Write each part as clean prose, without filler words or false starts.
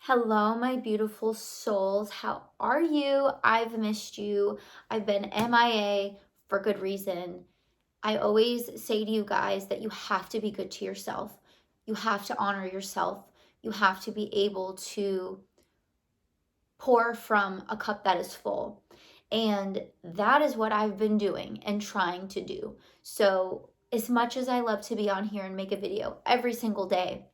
Hello, my beautiful souls. How are you? I've missed you. I've been MIA for good reason. I always say to you guys that you have to be good to yourself. You have to honor yourself. You have to be able to pour from a cup that is full. And that is what I've been doing and trying to do. So, as much as I love to be on here and make a video every single day,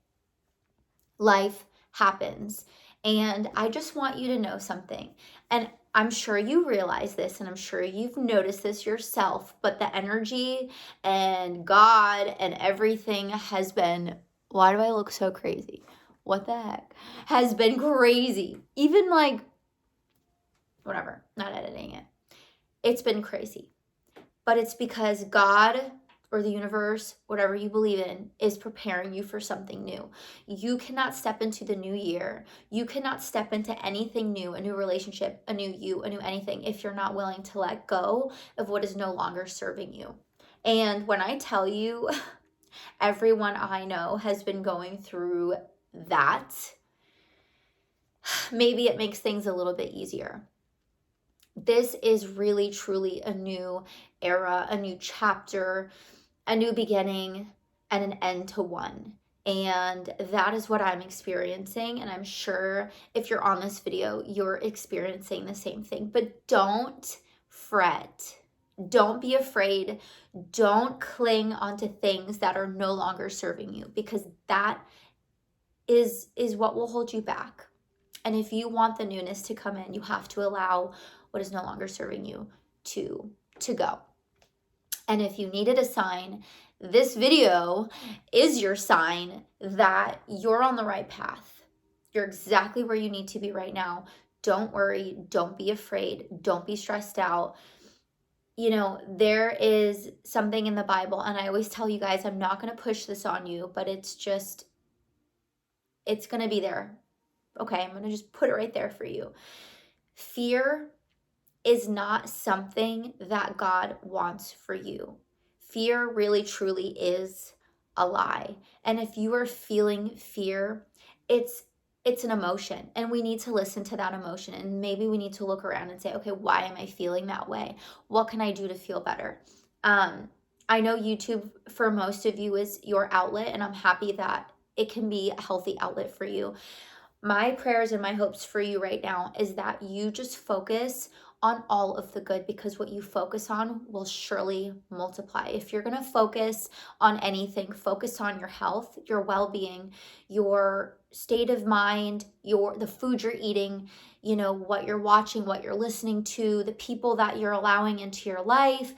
life happens. And I just want you to know something. And I'm sure you realize this and I'm sure you've noticed this yourself, but the energy and God and everything has been, why do I look so crazy? What the heck? Has been crazy. Even like, whatever, not editing it. It's been crazy. But it's because God or the universe, whatever you believe in, is preparing you for something new. You cannot step into the new year. You cannot step into anything new, a new relationship, a new you, a new anything, if you're not willing to let go of what is no longer serving you. And when I tell you, everyone I know has been going through that, maybe it makes things a little bit easier. This is really, truly a new era, a new chapter, a new beginning, and an end to one. And that is what I'm experiencing. And I'm sure if you're on this video, you're experiencing the same thing. But don't fret. Don't be afraid. Don't cling onto things that are no longer serving you, because that is what will hold you back. And if you want the newness to come in, you have to allow what is no longer serving you to go. And if you needed a sign, this video is your sign that you're on the right path. You're exactly where you need to be right now. Don't worry. Don't be afraid. Don't be stressed out. You know, there is something in the Bible, and I always tell you guys, I'm not going to push this on you, but it's going to be there. Okay, I'm going to just put it right there for you. Fear is not something that God wants for you. Fear really truly is a lie. And if you are feeling fear, it's an emotion, and we need to listen to that emotion, and maybe we need to look around and say, okay, why am I feeling that way? What can I do to feel better? I know YouTube for most of you is your outlet, and I'm happy that it can be a healthy outlet for you. My prayers and my hopes for you right now is that you just focus on all of the good, because what you focus on will surely multiply. If you're going to focus on anything, focus on your health, your well-being, your state of mind, the food you're eating, you know, what you're watching, what you're listening to, the people that you're allowing into your life.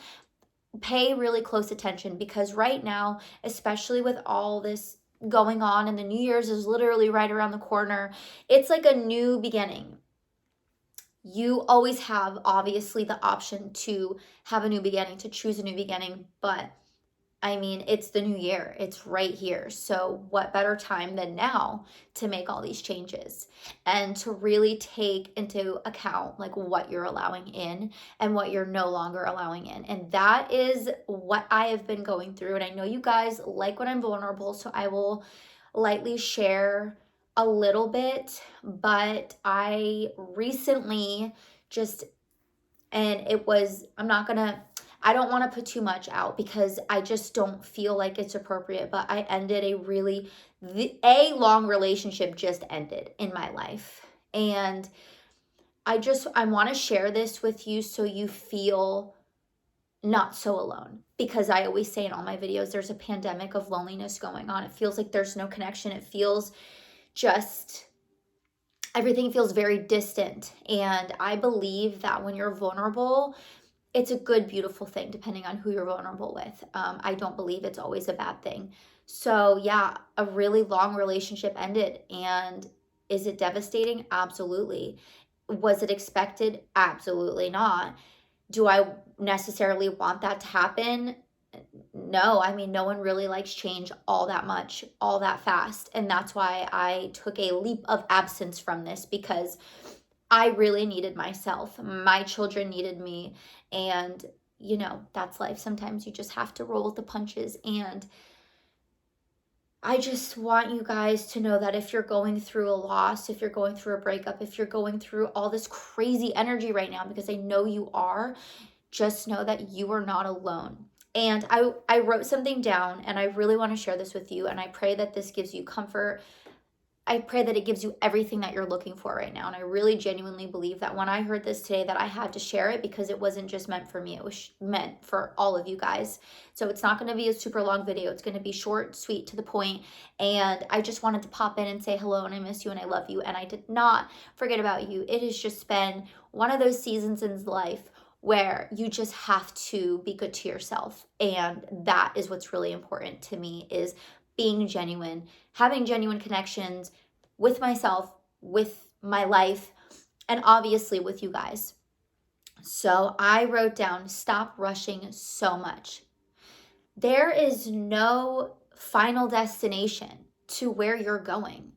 Pay really close attention, because right now, especially with all this going on, and the New Year's is literally right around the corner, it's like a new beginning. You always have, obviously, the option to have a new beginning, to choose a new beginning, but I mean, it's the new year. It's right here. So what better time than now to make all these changes and to really take into account like what you're allowing in and what you're no longer allowing in. And that is what I have been going through. And I know you guys like when I'm vulnerable, so I will lightly share a little bit, but I recently I don't want to put too much out because I just don't feel like it's appropriate, but I ended a long relationship just ended in my life. And I want to share this with you so you feel not so alone, because I always say in all my videos, there's a pandemic of loneliness going on. It feels like there's no connection. It feels just everything feels very distant. And I believe that when you're vulnerable, it's a good, beautiful thing, depending on who you're vulnerable with. I don't believe it's always a bad thing. So yeah, a really long relationship ended. And is it devastating? Absolutely. Was it expected? Absolutely not. Do I necessarily want that to happen? No. I mean, no one really likes change all that much, all that fast. And that's why I took a leap of absence from this, because I really needed myself. My children needed me. And, you know, that's life. Sometimes you just have to roll with the punches. And I just want you guys to know that if you're going through a loss, if you're going through a breakup, if you're going through all this crazy energy right now, because I know you are, just know that you are not alone. And I wrote something down, and I really want to share this with you, and I pray that this gives you comfort. I pray that it gives you everything that you're looking for right now. And I really genuinely believe that when I heard this today, that I had to share it, because it wasn't just meant for me. It was meant for all of you guys. So it's not going to be a super long video. It's going to be short, sweet, to the point. And I just wanted to pop in and say hello, and I miss you, and I love you. And I did not forget about you. It has just been one of those seasons in life where you just have to be good to yourself. And that is what's really important to me, is being genuine, having genuine connections with myself, with my life, and obviously with you guys. So I wrote down, stop rushing so much. There is no final destination to where you're going.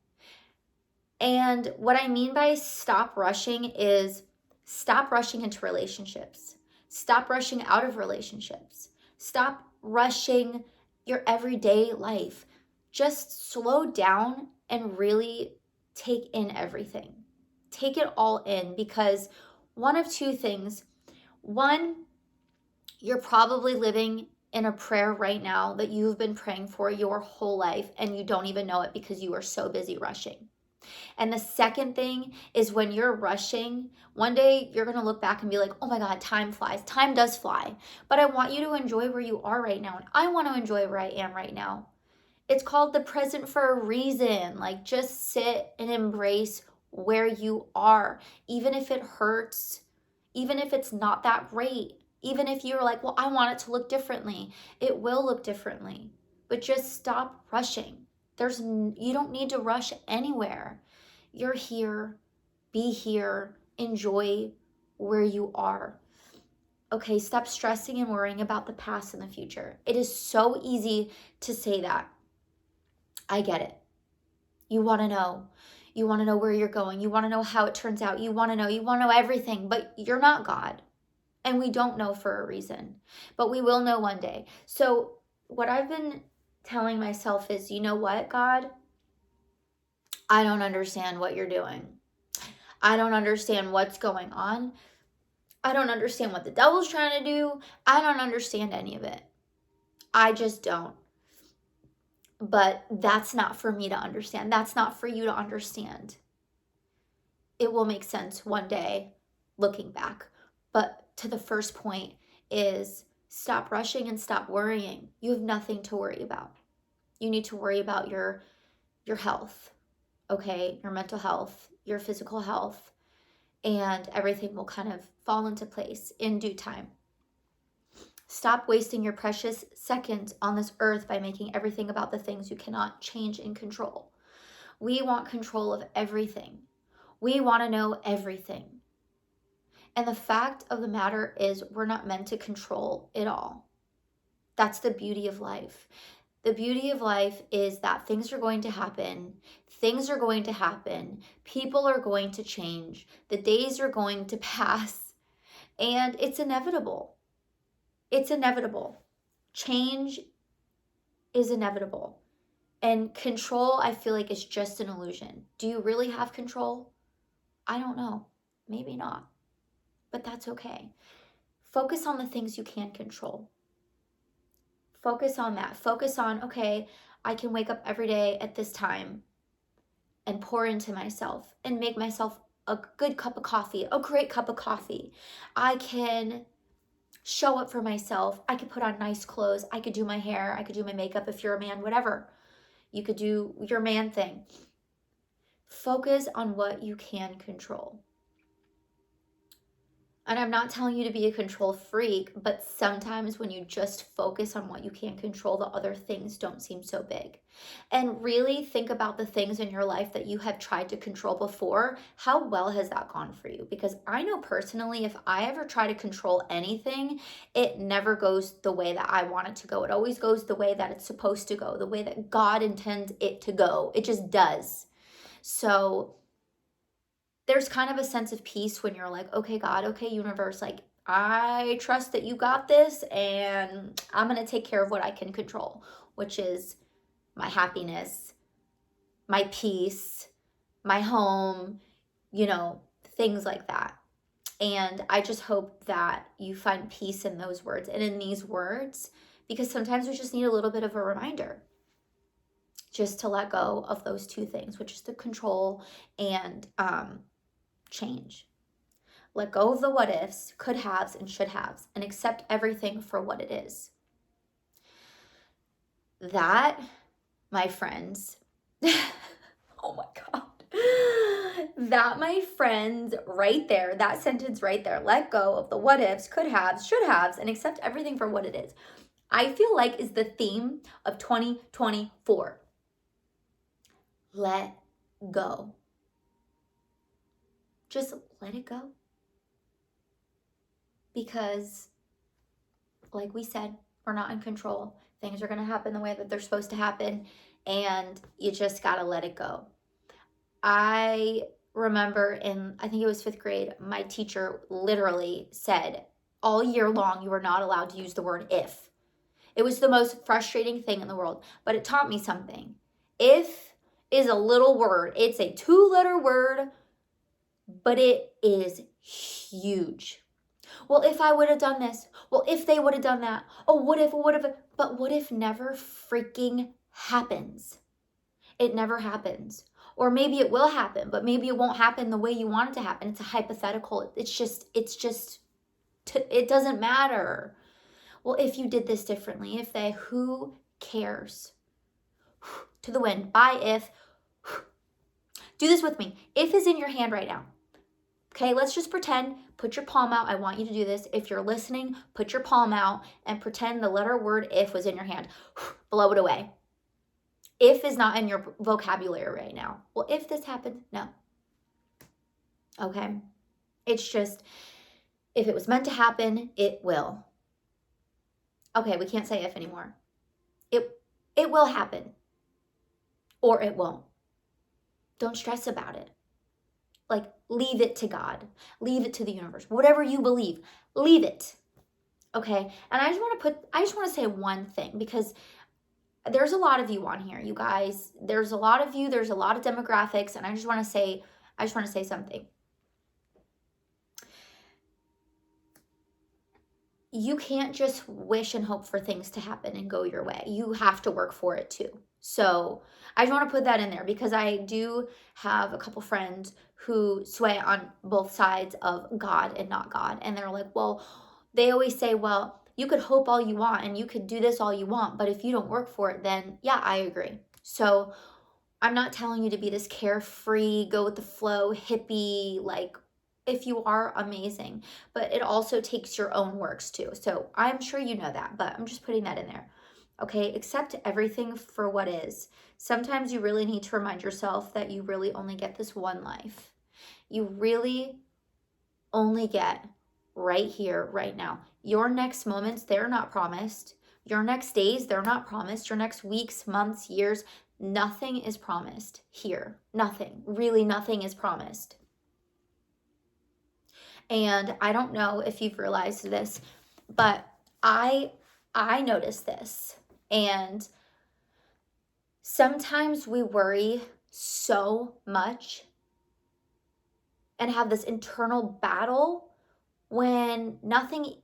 And what I mean by stop rushing is stop rushing into relationships. Stop rushing out of relationships. Stop rushing your everyday life. Just slow down and really take in everything. Take it all in, because one of two things. One, you're probably living in a prayer right now that you've been praying for your whole life, and you don't even know it because you are so busy rushing. And the second thing is, when you're rushing, one day you're going to look back and be like, oh my God, time flies. Time does fly. But I want you to enjoy where you are right now. And I want to enjoy where I am right now. It's called the present for a reason. Like, just sit and embrace where you are, even if it hurts, even if it's not that great, even if you're like, well, I want it to look differently. It will look differently. But just stop rushing. You don't need to rush anywhere. You're here, be here, enjoy where you are. Okay, stop stressing and worrying about the past and the future. It is so easy to say that. I get it. You want to know. You want to know where you're going. You want to know how it turns out. You want to know everything, but you're not God. And we don't know for a reason, but we will know one day. So what I've been telling myself is, you know what, God? I don't understand what you're doing. I don't understand what's going on. I don't understand what the devil's trying to do. I don't understand any of it. I just don't. But that's not for me to understand. That's not for you to understand. It will make sense one day looking back. But to the first point is, stop rushing and stop worrying. You have nothing to worry about. You need to worry about your health, okay? Your mental health, your physical health, and everything will kind of fall into place in due time. Stop wasting your precious seconds on this earth by making everything about the things you cannot change and control. We want control of everything. We want to know everything. And the fact of the matter is, we're not meant to control it all. That's the beauty of life. The beauty of life is that things are going to happen. Things are going to happen. People are going to change. The days are going to pass. And it's inevitable. It's inevitable. Change is inevitable. And control, I feel like, is just an illusion. Do you really have control? I don't know. Maybe not. But that's okay. Focus on the things you can control. Focus on that. Focus on, okay, I can wake up every day at this time and pour into myself and make myself a good cup of coffee, a great cup of coffee. I can show up for myself. I could put on nice clothes. I could do my hair. I could do my makeup if you're a man, whatever. You could do your man thing. Focus on what you can control. And I'm not telling you to be a control freak, but sometimes when you just focus on what you can't control, the other things don't seem so big. And really think about the things in your life that you have tried to control before. How well has that gone for you? Because I know personally, if I ever try to control anything, it never goes the way that I want it to go. It always goes the way that it's supposed to go, the way that God intends it to go. It just does. So there's kind of a sense of peace when you're like, okay, God, okay, universe, like, I trust that you got this, and I'm going to take care of what I can control, which is my happiness, my peace, my home, things like that. And I just hope that you find peace in those words and in these words, because sometimes we just need a little bit of a reminder just to let go of those two things, which is the control and change. Let go of the what ifs, could haves, and should haves, and accept everything for what it is. That, my friends, oh my God. That, my friends, right there, that sentence right there, let go of the what ifs, could haves, should haves, and accept everything for what it is, I feel like is the theme of 2024. Let go. Just let it go. Because, like we said, we're not in control. Things are going to happen the way that they're supposed to happen, and you just got to let it go. I remember I think it was 5th grade, my teacher literally said, all year long, you are not allowed to use the word if. It was the most frustrating thing in the world, but it taught me something. If is a little word. It's a 2-letter word, but it is huge. Well, if I would have done this. Well, if they would have done that. Oh, what if, but what if never freaking happens? It never happens. Or maybe it will happen, but maybe it won't happen the way you want it to happen. It's a hypothetical. It doesn't matter. Well, if you did this differently, who cares? To the wind, bye if. Do this with me. If is in your hand right now. Okay, let's just pretend, put your palm out. I want you to do this. If you're listening, put your palm out and pretend the letter word if was in your hand. Blow it away. If is not in your vocabulary right now. Well, if this happened, no. Okay? It's just, if it was meant to happen, it will. Okay, we can't say if anymore. It will happen. Or it won't. Don't stress about it. Like, leave it to God. Leave it to the universe. Whatever you believe, leave it. Okay? And I just want to say one thing, because there's a lot of you on here, you guys. There's a lot of you. There's a lot of demographics, and I just want to say something. You can't just wish and hope for things to happen and go your way. You have to work for it too. So I just want to put that in there, because I do have a couple friends who sway on both sides of God and not God. And they're like, well, they always say, well, you could hope all you want and you could do this all you want, but if you don't work for it, then yeah, I agree. So I'm not telling you to be this carefree, go with the flow, hippie, like, if you are, amazing, but it also takes your own works too. So I'm sure you know that, but I'm just putting that in there. Okay, accept everything for what is. Sometimes you really need to remind yourself that you really only get this one life. You really only get right here, right now. Your next moments, they're not promised. Your next days, they're not promised. Your next weeks, months, years, nothing is promised here. Nothing, really nothing is promised. And I don't know if you've realized this, but I noticed this. And sometimes we worry so much and have this internal battle when nothing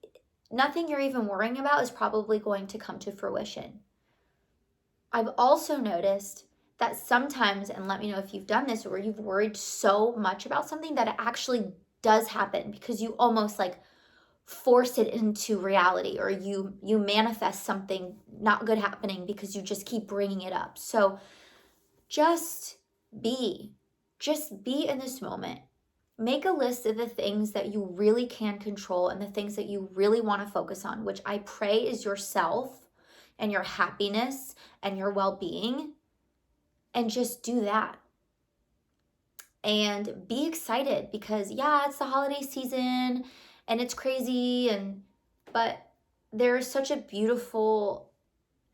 you're even worrying about is probably going to come to fruition. I've also noticed that sometimes, and let me know if you've done this, or you've worried so much about something that it actually does happen, because you almost like force it into reality, or you manifest something not good happening because you just keep bringing it up. So just be in this moment. Make a list of the things that you really can control and the things that you really want to focus on, which I pray is yourself and your happiness and your well-being, and just do that. And be excited, because yeah, it's the holiday season and it's crazy, but there is such a beautiful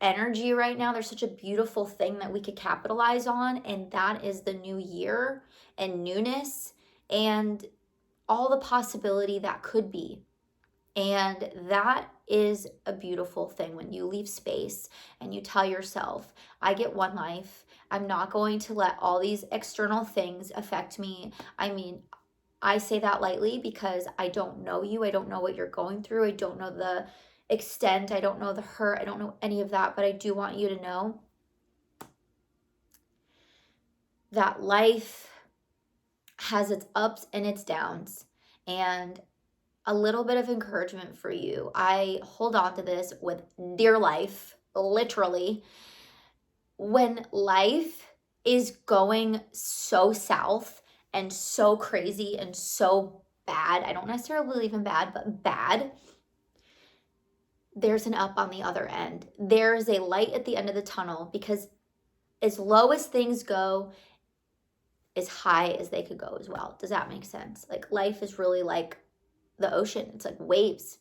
energy right now. There's such a beautiful thing that we could capitalize on, and that is the new year and newness and all the possibility that could be. And that is a beautiful thing when you leave space and you tell yourself, I get one life. I'm not going to let all these external things affect me. I mean, I say that lightly because I don't know you. I don't know what you're going through. I don't know the extent. I don't know the hurt. I don't know any of that. But I do want you to know that life has its ups and its downs. And a little bit of encouragement for you. I hold on to this with dear life, literally. When life is going so south and so crazy and so bad, I don't necessarily believe in bad, but bad, there's an up on the other end. There's a light at the end of the tunnel, because as low as things go, as high as they could go as well. Does that make sense? Like, life is really like the ocean. It's like waves.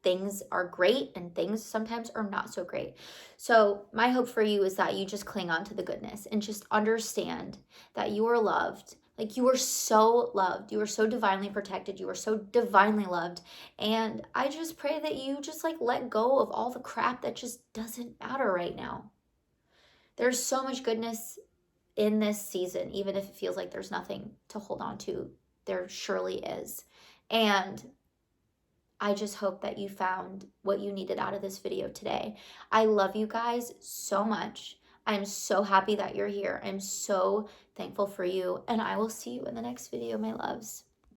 Things are great and things sometimes are not so great. So my hope for you is that you just cling on to the goodness and just understand that you are loved. Like, you are so loved. You are so divinely protected. You are so divinely loved. And I just pray that you just like let go of all the crap that just doesn't matter right now. There's so much goodness in this season, even if it feels like there's nothing to hold on to. There surely is. And I just hope that you found what you needed out of this video today. I love you guys so much. I'm so happy that you're here. I'm so thankful for you. And I will see you in the next video, my loves.